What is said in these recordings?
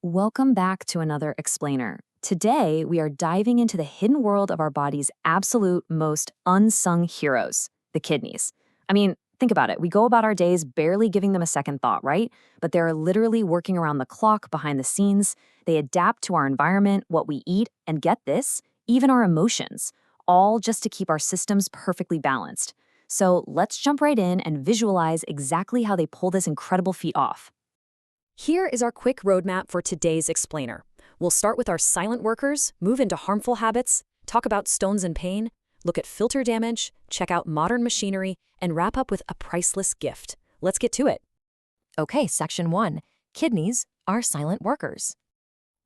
Welcome back to another explainer. Today, we are diving into the hidden world of our body's absolute most unsung heroes, the kidneys. I mean, think about it. We go about our days barely giving them a second thought, right? But they're literally working around the clock behind the scenes. They adapt to our environment, what we eat, and get this, even our emotions, all just to keep our systems perfectly balanced. So let's jump right in and visualize exactly how they pull this incredible feat off. Here is our quick roadmap for today's explainer. We'll start with our silent workers, move into harmful habits, talk about stones and pain, look at filter damage, check out modern machinery, and wrap up with a priceless gift. Let's get to it. Okay, Section 1. Kidneys are silent workers.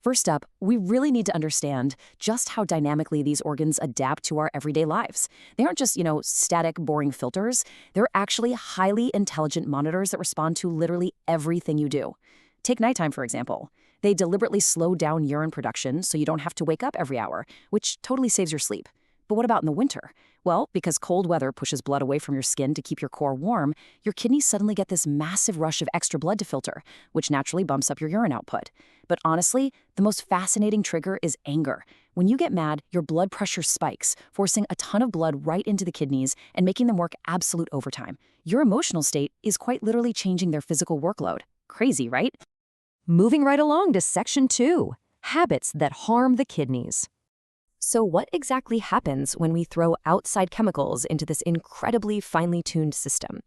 First up, we really need to understand just how dynamically these organs adapt to our everyday lives. They aren't just, static, boring filters. They're actually highly intelligent monitors that respond to literally everything you do. Take nighttime, for example. They deliberately slow down urine production so you don't have to wake up every hour, which totally saves your sleep. But what about in the winter? Well, because cold weather pushes blood away from your skin to keep your core warm, your kidneys suddenly get this massive rush of extra blood to filter, which naturally bumps up your urine output. But honestly, the most fascinating trigger is anger. When you get mad, your blood pressure spikes, forcing a ton of blood right into the kidneys and making them work absolute overtime. Your emotional state is quite literally changing their physical workload. Crazy, right? Moving right along to Section 2, habits that harm the kidneys. So what exactly happens when we throw outside chemicals into this incredibly finely tuned system?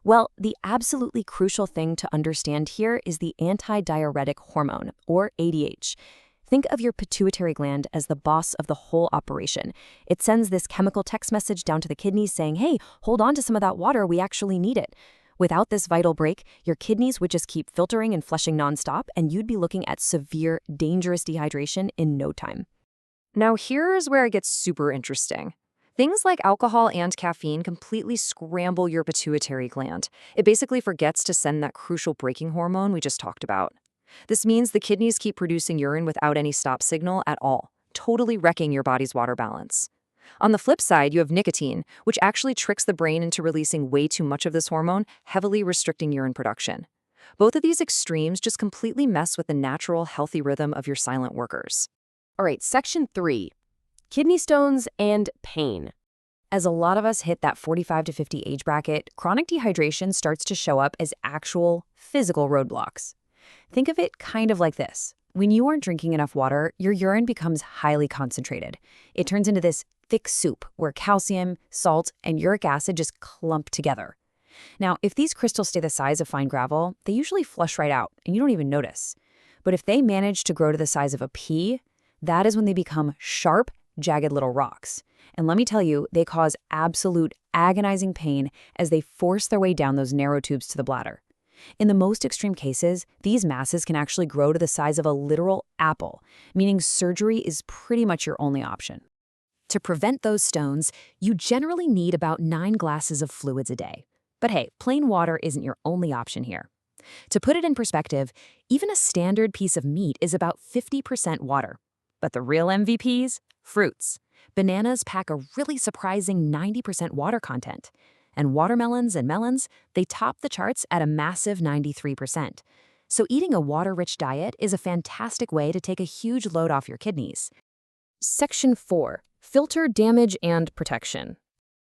Well, the absolutely crucial thing to understand here is the antidiuretic hormone, or ADH. Think of your pituitary gland as the boss of the whole operation. It sends this chemical text message down to the kidneys saying, hey, hold on to some of that water, we actually need it. Without this vital break, your kidneys would just keep filtering and flushing nonstop, and you'd be looking at severe, dangerous dehydration in no time. Now here's where it gets super interesting. Things like alcohol and caffeine completely scramble your pituitary gland. It basically forgets to send that crucial braking hormone we just talked about. This means the kidneys keep producing urine without any stop signal at all, totally wrecking your body's water balance. On the flip side, you have nicotine, which actually tricks the brain into releasing way too much of this hormone, heavily restricting urine production. Both of these extremes just completely mess with the natural, healthy rhythm of your silent workers. All right, Section 3, kidney stones and pain. As a lot of us hit that 45 to 50 age bracket, chronic dehydration starts to show up as actual physical roadblocks. Think of it kind of like this. When you aren't drinking enough water, your urine becomes highly concentrated. It turns into this thick soup where calcium, salt, and uric acid just clump together. Now, if these crystals stay the size of fine gravel, they usually flush right out, and you don't even notice. But if they manage to grow to the size of a pea, that is when they become sharp, jagged little rocks. And let me tell you, they cause absolute agonizing pain as they force their way down those narrow tubes to the bladder. In the most extreme cases, these masses can actually grow to the size of a literal apple, meaning surgery is pretty much your only option. To prevent those stones, you generally need about 9 glasses of fluids a day. But hey, plain water isn't your only option here. To put it in perspective, even a standard piece of meat is about 50% water. But the real MVPs? Fruits. Bananas pack a really surprising 90% water content. And watermelons and melons, they top the charts at a massive 93%. So eating a water-rich diet is a fantastic way to take a huge load off your kidneys. Section 4, filter damage and protection.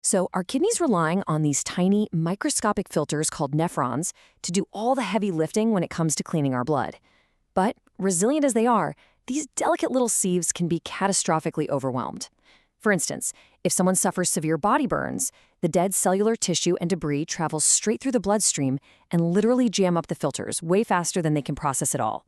So our kidneys relying on these tiny, microscopic filters called nephrons to do all the heavy lifting when it comes to cleaning our blood. But resilient as they are, these delicate little sieves can be catastrophically overwhelmed. For instance, if someone suffers severe body burns, the dead cellular tissue and debris travels straight through the bloodstream and literally jam up the filters way faster than they can process it all.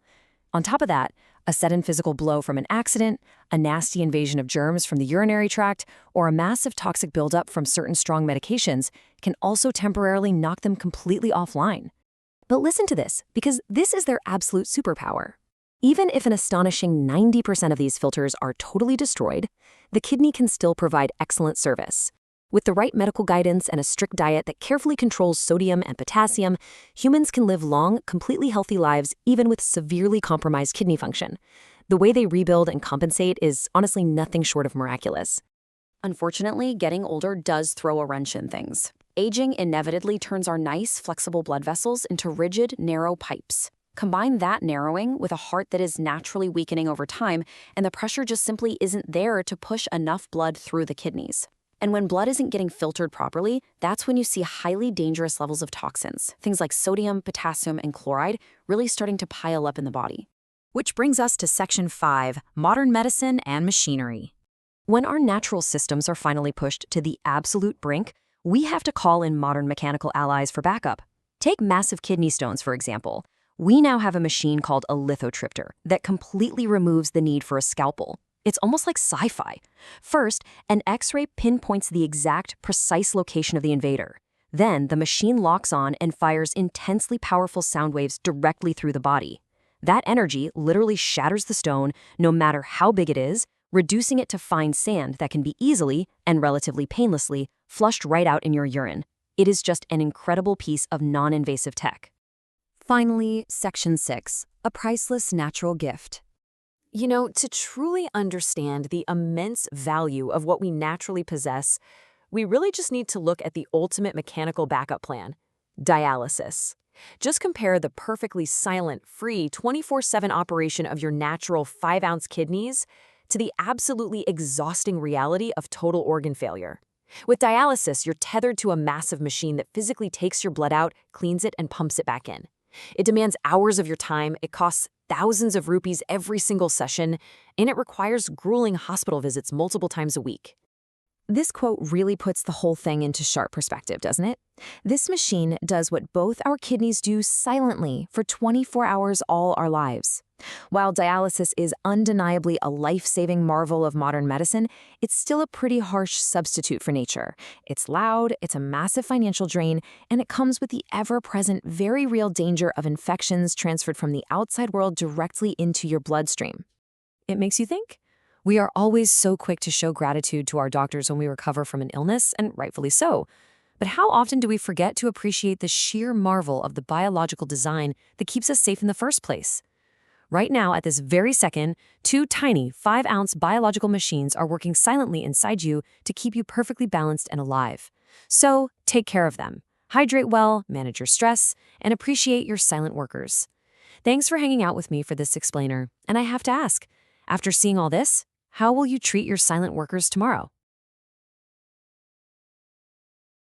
On top of that, a sudden physical blow from an accident, a nasty invasion of germs from the urinary tract, or a massive toxic buildup from certain strong medications can also temporarily knock them completely offline. But listen to this, because this is their absolute superpower. Even if an astonishing 90% of these filters are totally destroyed, the kidney can still provide excellent service. With the right medical guidance and a strict diet that carefully controls sodium and potassium, humans can live long, completely healthy lives even with severely compromised kidney function. The way they rebuild and compensate is honestly nothing short of miraculous. Unfortunately, getting older does throw a wrench in things. Aging inevitably turns our nice, flexible blood vessels into rigid, narrow pipes. Combine that narrowing with a heart that is naturally weakening over time, and the pressure just simply isn't there to push enough blood through the kidneys. And when blood isn't getting filtered properly, that's when you see highly dangerous levels of toxins, things like sodium, potassium, and chloride, really starting to pile up in the body. Which brings us to Section 5, Modern Medicine and Machinery. When our natural systems are finally pushed to the absolute brink, we have to call in modern mechanical allies for backup. Take massive kidney stones, for example. We now have a machine called a lithotripter that completely removes the need for a scalpel. It's almost like sci-fi. First, an X-ray pinpoints the exact, precise location of the invader. Then, the machine locks on and fires intensely powerful sound waves directly through the body. That energy literally shatters the stone, no matter how big it is, reducing it to fine sand that can be easily, and relatively painlessly, flushed right out in your urine. It is just an incredible piece of non-invasive tech. Finally, Section 6, a priceless natural gift. You know, to truly understand the immense value of what we naturally possess, we really just need to look at the ultimate mechanical backup plan: dialysis. Just compare the perfectly silent, free, 24/7 operation of your natural 5-ounce kidneys to the absolutely exhausting reality of total organ failure. With dialysis, you're tethered to a massive machine that physically takes your blood out, cleans it, and pumps it back in. It demands hours of your time, it costs thousands of rupees every single session, and it requires grueling hospital visits multiple times a week. This quote really puts the whole thing into sharp perspective, doesn't it? This machine does what both our kidneys do silently for 24 hours all our lives. While dialysis is undeniably a life-saving marvel of modern medicine, it's still a pretty harsh substitute for nature. It's loud, it's a massive financial drain, and it comes with the ever-present, very real danger of infections transferred from the outside world directly into your bloodstream. It makes you think? We are always so quick to show gratitude to our doctors when we recover from an illness, and rightfully so. But how often do we forget to appreciate the sheer marvel of the biological design that keeps us safe in the first place? Right now, at this very second, 2 tiny 5-ounce biological machines are working silently inside you to keep you perfectly balanced and alive. So, take care of them. Hydrate well, manage your stress, and appreciate your silent workers. Thanks for hanging out with me for this explainer, and I have to ask, after seeing all this, how will you treat your silent workers tomorrow?